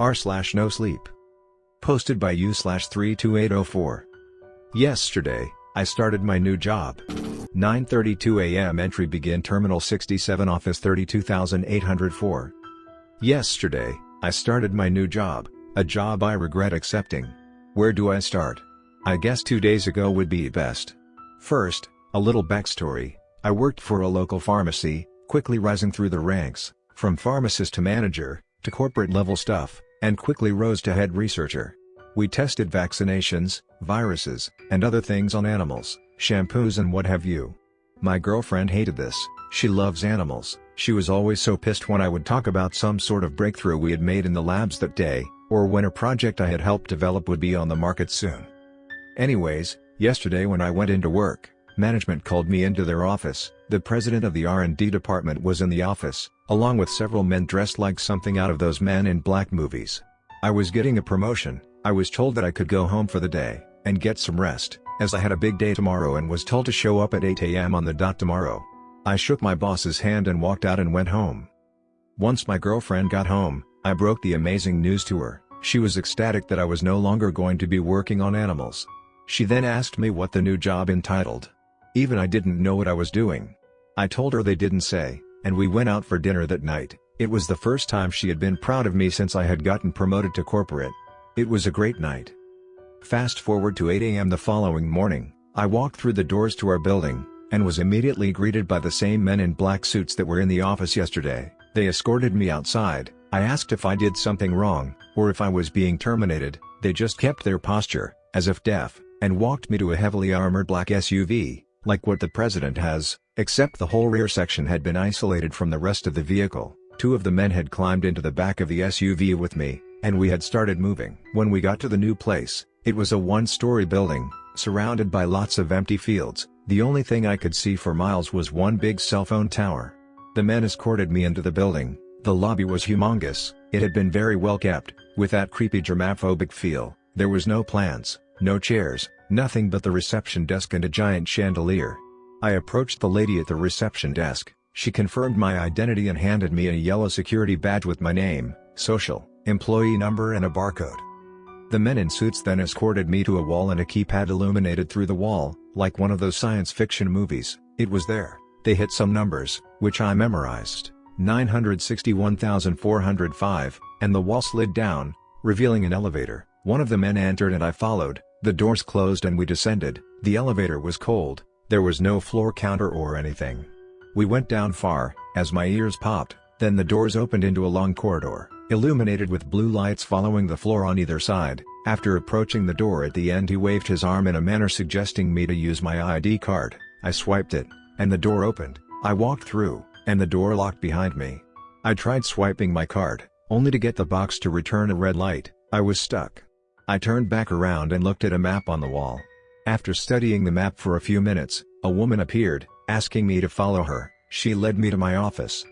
r/Nosleep. Posted by u/32804. Yesterday, I started my new job. 9:32 a.m. Entry begin Terminal 67 Office 32804. Yesterday, I started my new job, a job I regret accepting. Where do I start? I guess 2 days ago would be best. First, a little backstory. I worked for a local pharmacy, quickly rising through the ranks, from pharmacist to manager, to corporate level stuff, and quickly rose to head researcher. We tested vaccinations, viruses, and other things on animals, shampoos and what have you. My girlfriend hated this. She loves animals. She was always so pissed when I would talk about some sort of breakthrough we had made in the labs that day, or when a project I had helped develop would be on the market soon. Anyways, yesterday when I went into work, management called me into their office. The president of the R&D department was in the office, along with several men dressed like something out of those Men in Black movies. I was getting a promotion. I was told that I could go home for the day, and get some rest, as I had a big day tomorrow and was told to show up at 8 a.m. on the dot tomorrow. I shook my boss's hand and walked out and went home. Once my girlfriend got home, I broke the amazing news to her. She was ecstatic that I was no longer going to be working on animals. She then asked me what the new job entitled. Even I didn't know what I was doing. I told her they didn't say, and we went out for dinner that night. It was the first time she had been proud of me since I had gotten promoted to corporate. It was a great night. Fast forward to 8 a.m. the following morning, I walked through the doors to our building, and was immediately greeted by the same men in black suits that were in the office yesterday. They escorted me outside. I asked if I did something wrong, or if I was being terminated. They just kept their posture, as if deaf, and walked me to a heavily armored black SUV, like what the president has, except the whole rear section had been isolated from the rest of the vehicle. 2 of the men had climbed into the back of the SUV with me, and we had started moving. When we got to the new place, it was a 1-story building, surrounded by lots of empty fields. The only thing I could see for miles was one big cell phone tower. The men escorted me into the building. The lobby was humongous. It had been very well kept, with that creepy germaphobic feel. There was no plants, no chairs, nothing but the reception desk and a giant chandelier. I approached the lady at the reception desk. She confirmed my identity and handed me a yellow security badge with my name, social, employee number and a barcode. The men in suits then escorted me to a wall and a keypad illuminated through the wall, like one of those science fiction movies. It was there. They hit some numbers, which I memorized, 961,405, and the wall slid down, revealing an elevator. One of the men entered and I followed. The doors closed and we descended. The elevator was cold. There was no floor counter or anything. We went down far, as my ears popped. Then the doors opened into a long corridor, illuminated with blue lights following the floor on either side. After approaching the door at the end, he waved his arm in a manner suggesting me to use my ID card. I swiped it, and the door opened. I walked through, and the door locked behind me. I tried swiping my card, only to get the box to return a red light. I was stuck. I turned back around and looked at a map on the wall. After studying the map for a few minutes, a woman appeared, asking me to follow her. She led me to my office.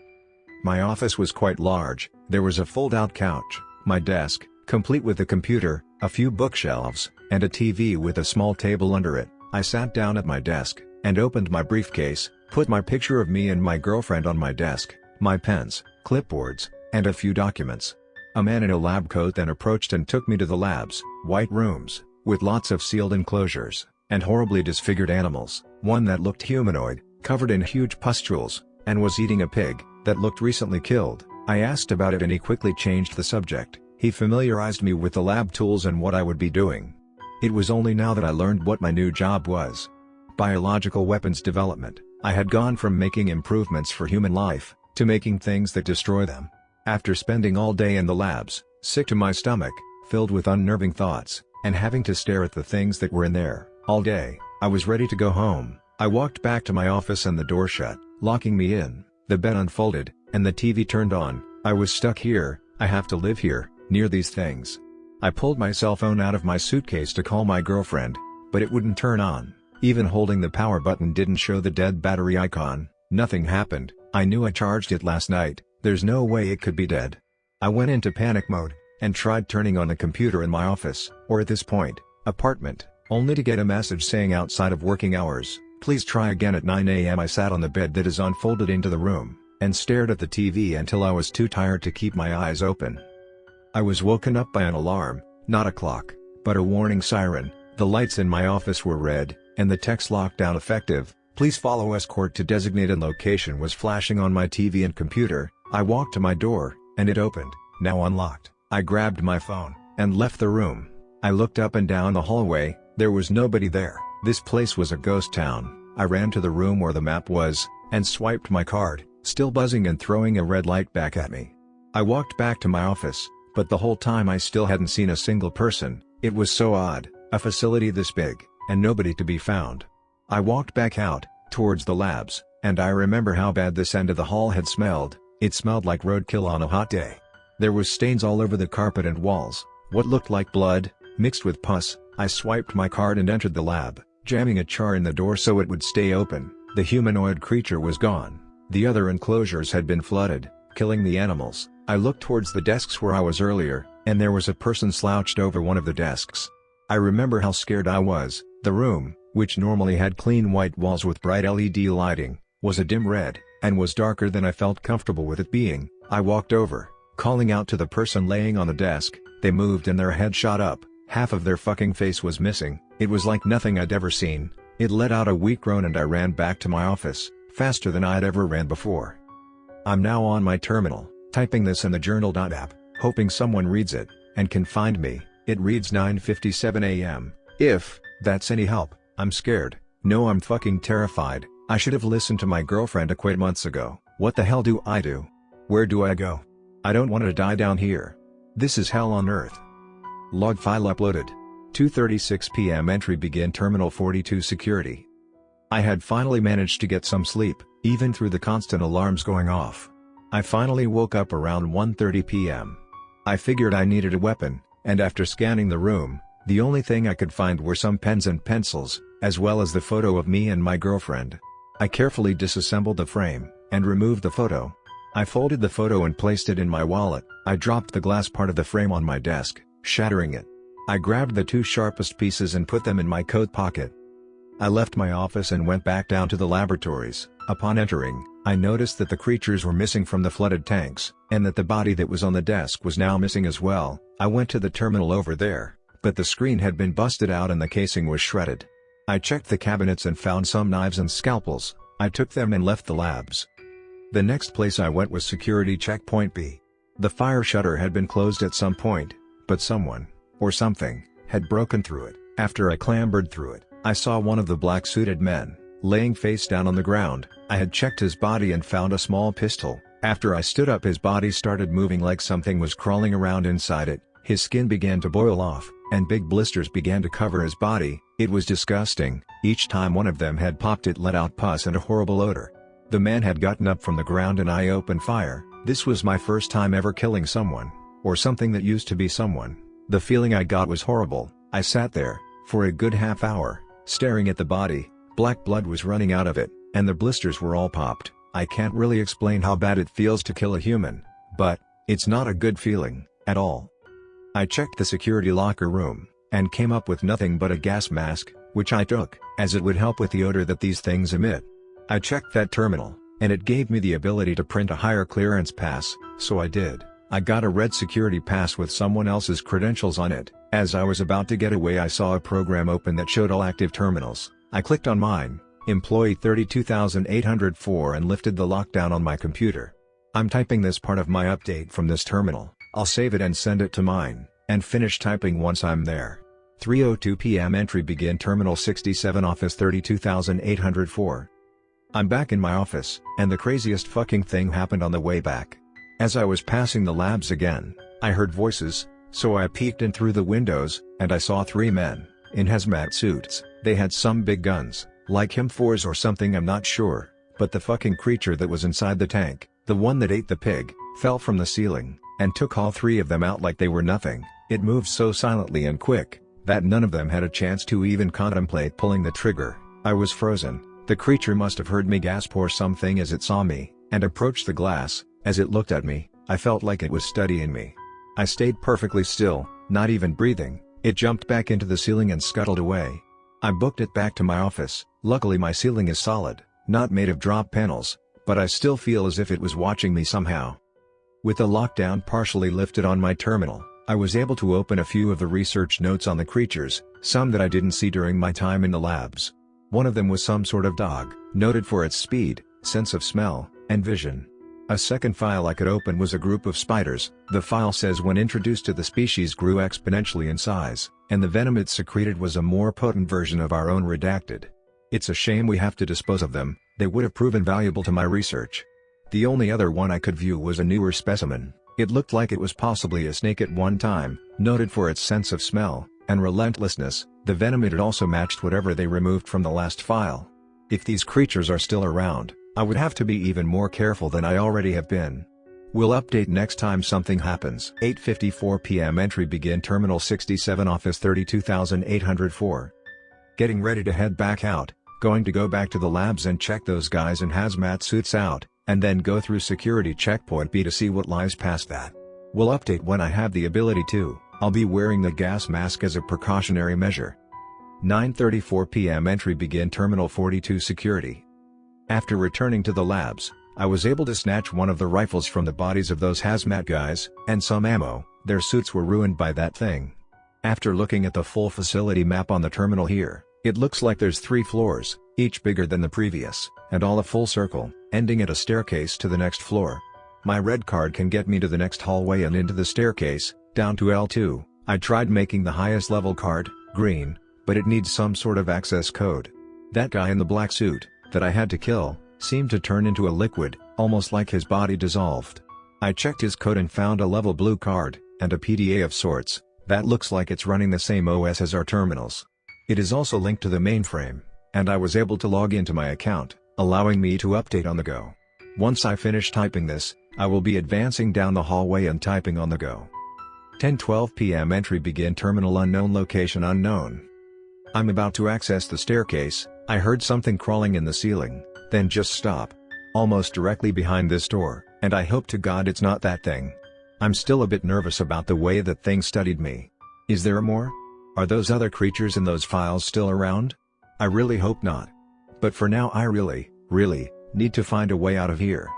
My office was quite large. There was a fold-out couch, my desk, complete with a computer, a few bookshelves, and a TV with a small table under it. I sat down at my desk, and opened my briefcase, put my picture of me and my girlfriend on my desk, my pens, clipboards, and a few documents. A man in a lab coat then approached and took me to the labs, white rooms, with lots of sealed enclosures, and horribly disfigured animals. One that looked humanoid, covered in huge pustules, and was eating a pig, that looked recently killed. I asked about it and he quickly changed the subject. He familiarized me with the lab tools and what I would be doing. It was only now that I learned what my new job was. Biological weapons development. I had gone from making improvements for human life, to making things that destroy them. After spending all day in the labs, sick to my stomach, filled with unnerving thoughts, and having to stare at the things that were in there, all day, I was ready to go home. I walked back to my office and the door shut, locking me in. The bed unfolded, and the TV turned on. I was stuck here. I have to live here, near these things. I pulled my cell phone out of my suitcase to call my girlfriend, but it wouldn't turn on. Even holding the power button didn't show the dead battery icon. Nothing happened. I knew I charged it last night. There's no way it could be dead. I went into panic mode. and tried turning on the computer in my office, or at this point, apartment, only to get a message saying outside of working hours, please try again at 9 a.m. I sat on the bed that is unfolded into the room, and stared at the TV until I was too tired to keep my eyes open. I was woken up by an alarm, not a clock, but a warning siren. The lights in my office were red, and the text "lockdown effective, please follow escort to designated location" was flashing on my TV and computer. I walked to my door, and it opened, now unlocked. I grabbed my phone, and left the room. I looked up and down the hallway, there was nobody there. This place was a ghost town. I ran to the room where the map was, and swiped my card, still buzzing and throwing a red light back at me. I walked back to my office, but the whole time I still hadn't seen a single person. It was so odd, a facility this big, and nobody to be found. I walked back out, towards the labs, and I remember how bad this end of the hall had smelled. It smelled like roadkill on a hot day. There was stains all over the carpet and walls, what looked like blood, mixed with pus. I swiped my card and entered the lab, jamming a jar in the door so it would stay open. The humanoid creature was gone. The other enclosures had been flooded, killing the animals. I looked towards the desks where I was earlier, and there was a person slouched over one of the desks. I remember how scared I was. The room, which normally had clean white walls with bright LED lighting, was a dim red, and was darker than I felt comfortable with it being. I walked over, calling out to the person laying on the desk. They moved and their head shot up, half of their fucking face was missing. It was like nothing I'd ever seen. It let out a weak groan and I ran back to my office, faster than I'd ever ran before. I'm now on my terminal, typing this in the journal app, hoping someone reads it, and can find me. It reads 9:57 a.m. If that's any help, I'm scared. No, I'm fucking terrified. I should have listened to my girlfriend a quit months ago. What the hell do I do? Where do I go? I don't want to die down here. This is hell on earth. Log file uploaded. 2:36 p.m. Entry begin Terminal 42 security. I had finally managed to get some sleep, even through the constant alarms going off. I finally woke up around 1:30 p.m. I figured I needed a weapon, and after scanning the room, the only thing I could find were some pens and pencils, as well as the photo of me and my girlfriend. I carefully disassembled the frame, and removed the photo. I folded the photo and placed it in my wallet. I dropped the glass part of the frame on my desk, shattering it. I grabbed the two sharpest pieces and put them in my coat pocket. I left my office and went back down to the laboratories. Upon entering, I noticed that the creatures were missing from the flooded tanks, and that the body that was on the desk was now missing as well. I went to the terminal over there, but the screen had been busted out and the casing was shredded. I checked the cabinets and found some knives and scalpels. I took them and left the labs. The next place I went was Security Checkpoint B. The fire shutter had been closed at some point, but someone, or something, had broken through it. After I clambered through it, I saw one of the black-suited men, laying face down on the ground. I had checked his body and found a small pistol. After I stood up, his body started moving like something was crawling around inside it. His skin began to boil off, and big blisters began to cover his body. It was disgusting. Each time one of them had popped, it let out pus and a horrible odor. The man had gotten up from the ground and I opened fire. This was my first time ever killing someone, or something that used to be someone. The feeling I got was horrible. I sat there, for a good half hour, staring at the body. Black blood was running out of it, and the blisters were all popped. I can't really explain how bad it feels to kill a human, but it's not a good feeling, at all. I checked the security locker room, and came up with nothing but a gas mask, which I took, as it would help with the odor that these things emit. I checked that terminal, and it gave me the ability to print a higher clearance pass, so I did. I got a red security pass with someone else's credentials on it. As I was about to get away, I saw a program open that showed all active terminals. I clicked on mine, employee 32804, and lifted the lockdown on my computer. I'm typing this part of my update from this terminal. I'll save it and send it to mine, and finish typing once I'm there. 3:02 p.m. Entry begin Terminal 67 Office 32804. I'm back in my office, and the craziest fucking thing happened on the way back. As I was passing the labs again, I heard voices, so I peeked in through the windows, and I saw three men, in hazmat suits. They had some big guns, like M4s or something, I'm not sure, but the fucking creature that was inside the tank, the one that ate the pig, fell from the ceiling, and took all three of them out like they were nothing. It moved so silently and quick, that none of them had a chance to even contemplate pulling the trigger. I was frozen. The creature must have heard me gasp or something as it saw me, and approached the glass. As it looked at me, I felt like it was studying me. I stayed perfectly still, not even breathing. It jumped back into the ceiling and scuttled away. I booked it back to my office. Luckily my ceiling is solid, not made of drop panels, but I still feel as if it was watching me somehow. With the lockdown partially lifted on my terminal, I was able to open a few of the research notes on the creatures, some that I didn't see during my time in the labs. One of them was some sort of dog, noted for its speed, sense of smell, and vision. A second file I could open was a group of spiders. The file says when introduced to the species grew exponentially in size, and the venom it secreted was a more potent version of our own redacted. It's a shame we have to dispose of them, they would have proven valuable to my research. The only other one I could view was a newer specimen. It looked like it was possibly a snake at one time, noted for its sense of smell and relentlessness. The venom it had also matched whatever they removed from the last file. If these creatures are still around, I would have to be even more careful than I already have been. We'll update next time something happens. 8:54 p.m. Entry begin Terminal 67 Office 32804. Getting ready to head back out, going to go back to the labs and check those guys in hazmat suits out, and then go through security checkpoint B to see what lies past that. We'll update when I have the ability to. I'll be wearing the gas mask as a precautionary measure. 9:34 p.m. Entry begin Terminal 42 Security. After returning to the labs, I was able to snatch one of the rifles from the bodies of those hazmat guys, and some ammo. Their suits were ruined by that thing. After looking at the full facility map on the terminal here, it looks like there's 3 floors, each bigger than the previous, and all a full circle, ending at a staircase to the next floor. My red card can get me to the next hallway and into the staircase, down to L2. I tried making the highest level card, green, but it needs some sort of access code. That guy in the black suit, that I had to kill, seemed to turn into a liquid, almost like his body dissolved. I checked his code and found a level blue card, and a PDA of sorts, that looks like it's running the same OS as our terminals. It is also linked to the mainframe, and I was able to log into my account, allowing me to update on the go. Once I finish typing this, I will be advancing down the hallway and typing on the go. 10:12 p.m. Entry begin Terminal unknown location unknown. I'm about to access the staircase. I heard something crawling in the ceiling, then just stop. Almost directly behind this door, and I hope to God it's not that thing. I'm still a bit nervous about the way that thing studied me. Is there more? Are those other creatures in those files still around? I really hope not. But for now I really need to find a way out of here.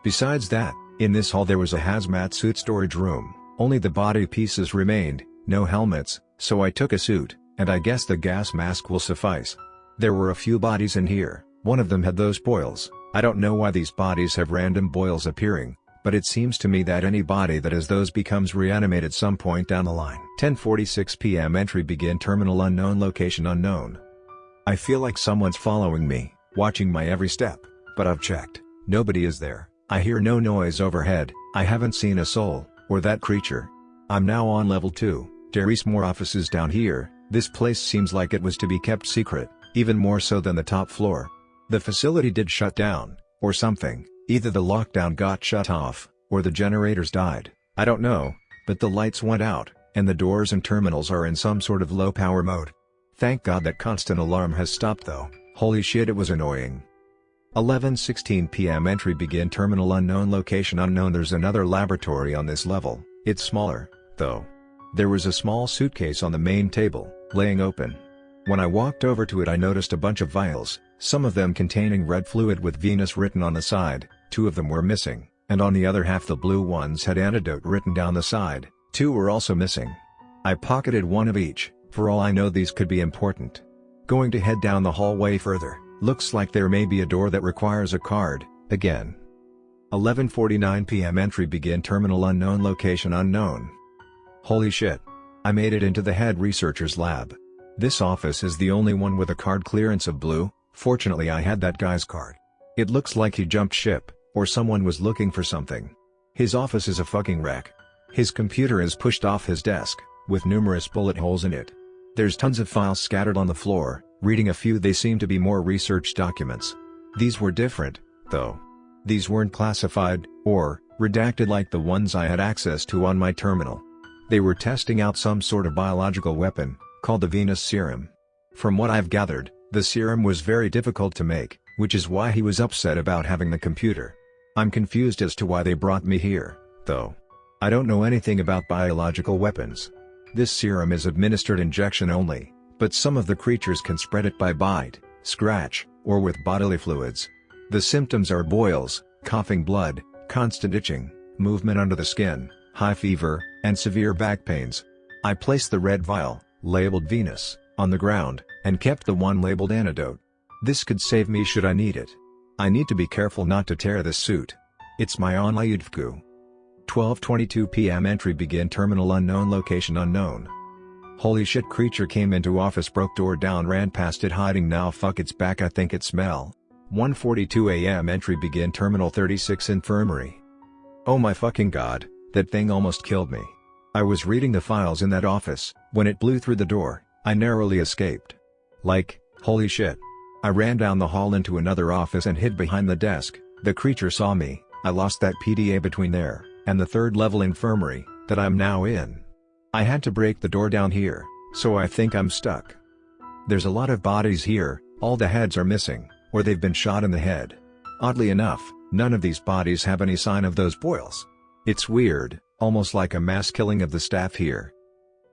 Besides that, in this hall there was a hazmat suit storage room. Only the body pieces remained, no helmets, so I took a suit, and I guess the gas mask will suffice. There were a few bodies in here. One of them had those boils. I don't know why these bodies have random boils appearing, but it seems to me that any body that has those becomes reanimated some point down the line. 10:46 p.m. Entry begin Terminal unknown location unknown. I feel like someone's following me, watching my every step, but I've checked. Nobody is there. I hear no noise overhead. I haven't seen a soul, or that creature. I'm now on level 2. There is more offices down here. This place seems like it was to be kept secret, even more so than the top floor. The facility did shut down, or something. Either the lockdown got shut off, or the generators died. I don't know, but the lights went out, and the doors and terminals are in some sort of low power mode. Thank God that constant alarm has stopped though. Holy shit, it was annoying. 11:16 p.m. Entry begin Terminal unknown location unknown. There's another laboratory on this level. It's smaller, though. There was a small suitcase on the main table, laying open. When I walked over to it I noticed a bunch of vials, some of them containing red fluid with Venus written on the side. 2 of them were missing, and on the other half the blue ones had antidote written down the side. 2 were also missing. I pocketed 1 of each. For all I know these could be important. Going to head down the hallway further. Looks like there may be a door that requires a card, again. 11:49 p.m. Entry begin Terminal unknown location unknown. Holy shit. I made it into the head researcher's lab. This office is the only one with a card clearance of blue. Fortunately I had that guy's card. It looks like he jumped ship, or someone was looking for something. His office is a fucking wreck. His computer is pushed off his desk, with numerous bullet holes in it. There's tons of files scattered on the floor. Reading a few they seem to be more research documents. These were different, though. These weren't classified, or redacted like the ones I had access to on my terminal. They were testing out some sort of biological weapon, called the Venus Serum. From what I've gathered, the serum was very difficult to make, which is why he was upset about having the computer. I'm confused as to why they brought me here, though. I don't know anything about biological weapons. This serum is administered injection only, but some of the creatures can spread it by bite, scratch, or with bodily fluids. The symptoms are boils, coughing blood, constant itching, movement under the skin, high fever, and severe back pains. I placed the red vial, labeled Venus, on the ground, and kept the one labeled Antidote. This could save me should I need it. I need to be careful not to tear this suit. It's my online IDFQ. 12:22 p.m. Entry begin terminal unknown location unknown. Holy shit, creature came into office, broke door down, ran past it, hiding now, fuck it's back, I think it smell. 1:42 a.m. Entry begin terminal 36 infirmary. Oh my fucking god, that thing almost killed me. I was reading the files in that office, when it blew through the door. I narrowly escaped. Like, holy shit. I ran down the hall into another office and hid behind the desk. The creature saw me. I lost that PDA between there and the third level infirmary that I'm now in. I had to break the door down here, so I think I'm stuck. There's a lot of bodies here, all the heads are missing, or they've been shot in the head. Oddly enough, none of these bodies have any sign of those boils. It's weird, almost like a mass killing of the staff here.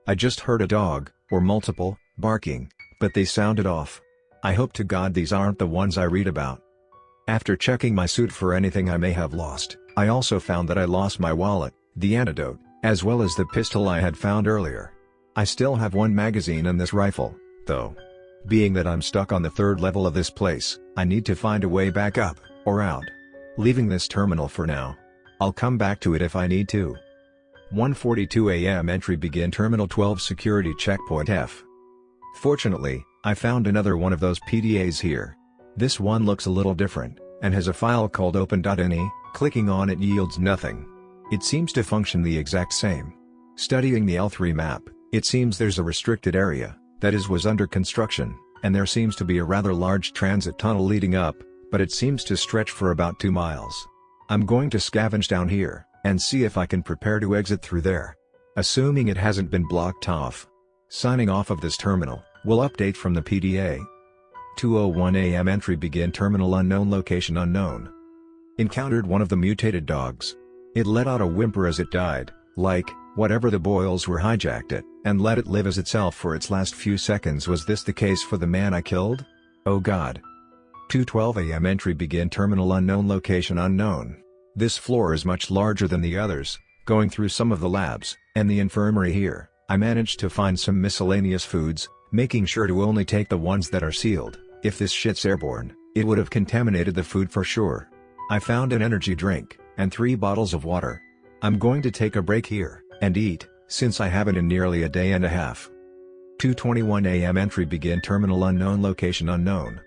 I just heard a dog, or multiple, barking, but they sounded off. I hope to God these aren't the ones I read about. After checking my suit for anything I may have lost, I also found that I lost my wallet, the antidote, as well as the pistol I had found earlier. I still have one magazine in this rifle, though. Being that I'm stuck on the third level of this place, I need to find a way back up, or out. Leaving this terminal for now. I'll come back to it if I need to. 1:42 a.m. Entry begin terminal 12 security checkpoint F. Fortunately, I found another one of those PDAs here. This one looks a little different, and has a file called open.ini. Clicking on it yields nothing. It seems to function the exact same. Studying the L3 map, it seems there's a restricted area, that was under construction, and there seems to be a rather large transit tunnel leading up, but it seems to stretch for about 2 miles. I'm going to scavenge down here, and see if I can prepare to exit through there. Assuming it hasn't been blocked off. Signing off of this terminal, we'll update from the PDA. 2:01 a.m. Entry begin terminal unknown location unknown. Encountered one of the mutated dogs. It let out a whimper as it died, like, whatever the boils were hijacked it, and let it live as itself for its last few seconds. Was this the case for the man I killed? Oh god. 2:12 a.m. Entry begin terminal unknown location unknown. This floor is much larger than the others. Going through some of the labs, and the infirmary here, I managed to find some miscellaneous foods, making sure to only take the ones that are sealed. If this shit's airborne, it would have contaminated the food for sure. I found an energy drink, and 3 bottles of water. I'm going to take a break here, and eat, since I haven't in nearly a day and a half. 2:21 a.m. Entry begin terminal unknown location unknown.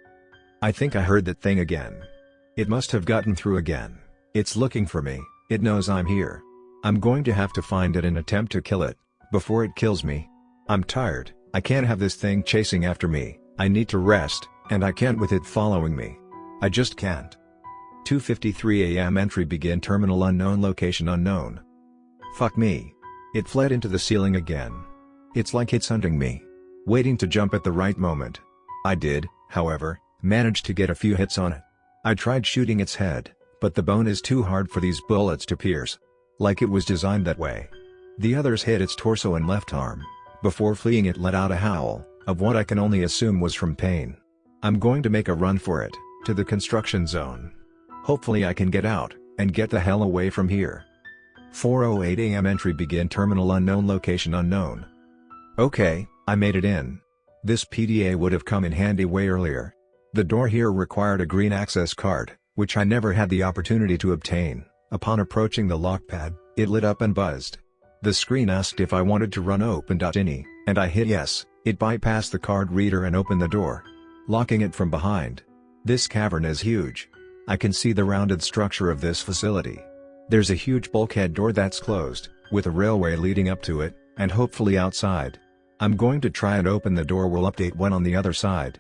I think I heard that thing again. It must have gotten through again. It's looking for me, it knows I'm here. I'm going to have to find it and attempt to kill it, before it kills me. I'm tired, I can't have this thing chasing after me, I need to rest, and I can't with it following me. I just can't. 2:53 a.m. Entry begin terminal unknown location unknown. Fuck me. It fled into the ceiling again. It's like it's hunting me. Waiting to jump at the right moment. I did, however, manage to get a few hits on it. I tried shooting its head, but the bone is too hard for these bullets to pierce. Like it was designed that way. The others hit its torso and left arm. Before fleeing it let out a howl, of what I can only assume was from pain. I'm going to make a run for it, to the construction zone. Hopefully I can get out, and get the hell away from here. 4:08 a.m. Entry begin terminal unknown location unknown. Okay, I made it in. This PDA would have come in handy way earlier. The door here required a green access card, which I never had the opportunity to obtain. Upon approaching the lockpad, it lit up and buzzed. The screen asked if I wanted to run open.ini, and I hit yes. It bypassed the card reader and opened the door, locking it from behind. This cavern is huge. I can see the rounded structure of this facility. There's a huge bulkhead door that's closed, with a railway leading up to it, and hopefully outside. I'm going to try and open the door. We'll update when on the other side.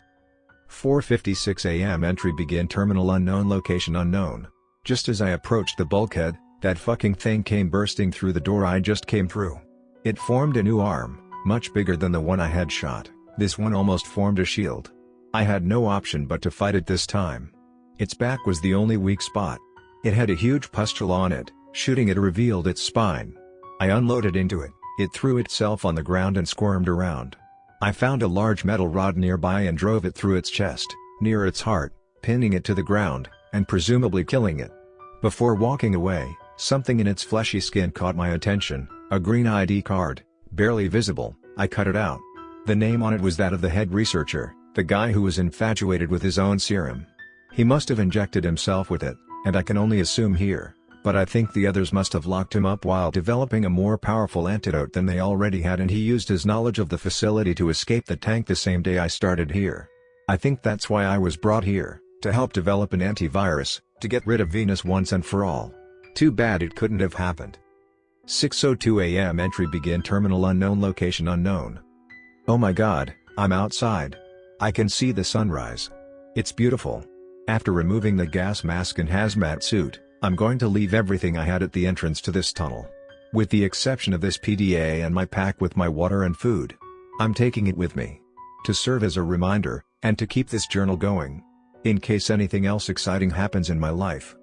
4:56 a.m. Entry begin terminal unknown location unknown. Just as I approached the bulkhead, that fucking thing came bursting through the door I just came through. It formed a new arm, much bigger than the one I had shot. This one almost formed a shield. I had no option but to fight it this time. Its back was the only weak spot. It had a huge pustule on it, shooting it revealed its spine. I unloaded into it, it threw itself on the ground and squirmed around. I found a large metal rod nearby and drove it through its chest, near its heart, pinning it to the ground, and presumably killing it. Before walking away, something in its fleshy skin caught my attention, a green ID card, barely visible. I cut it out. The name on it was that of the head researcher, the guy who was infatuated with his own serum. He must have injected himself with it, and I can only assume here, but I think the others must have locked him up while developing a more powerful antidote than they already had, and he used his knowledge of the facility to escape the tank the same day I started here. I think that's why I was brought here, to help develop an antivirus, to get rid of Venus once and for all. Too bad it couldn't have happened. 6:02 a.m. Entry begin terminal unknown location unknown. Oh my god, I'm outside. I can see the sunrise. It's beautiful. After removing the gas mask and hazmat suit, I'm going to leave everything I had at the entrance to this tunnel. With the exception of this PDA and my pack with my water and food. I'm taking it with me. To serve as a reminder, and to keep this journal going. In case anything else exciting happens in my life.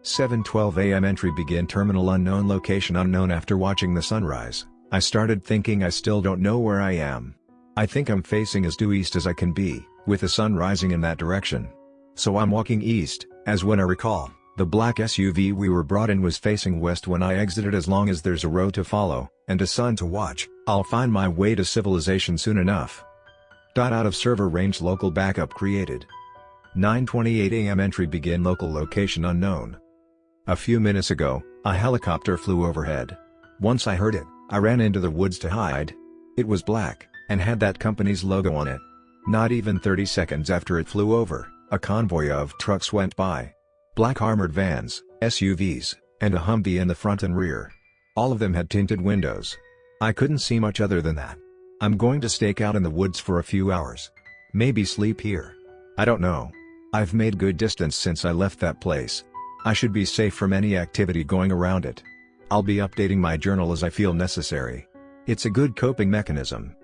7:12 a.m. Entry begin terminal unknown location unknown. After watching the sunrise, I started thinking I still don't know where I am. I think I'm facing as due east as I can be, with the sun rising in that direction. So I'm walking east, as when I recall, the black SUV we were brought in was facing west when I exited. As long as there's a road to follow, and a sun to watch, I'll find my way to civilization soon enough. Out of server range local backup created. 9:28 a.m. Entry begin local location unknown. A few minutes ago, a helicopter flew overhead. Once I heard it, I ran into the woods to hide. It was black, and had that company's logo on it. Not even 30 seconds after it flew over, a convoy of trucks went by. Black armored vans, SUVs, and a Humvee in the front and rear. All of them had tinted windows. I couldn't see much other than that. I'm going to stake out in the woods for a few hours. Maybe sleep here. I don't know. I've made good distance since I left that place. I should be safe from any activity going around it. I'll be updating my journal as I feel necessary. It's a good coping mechanism.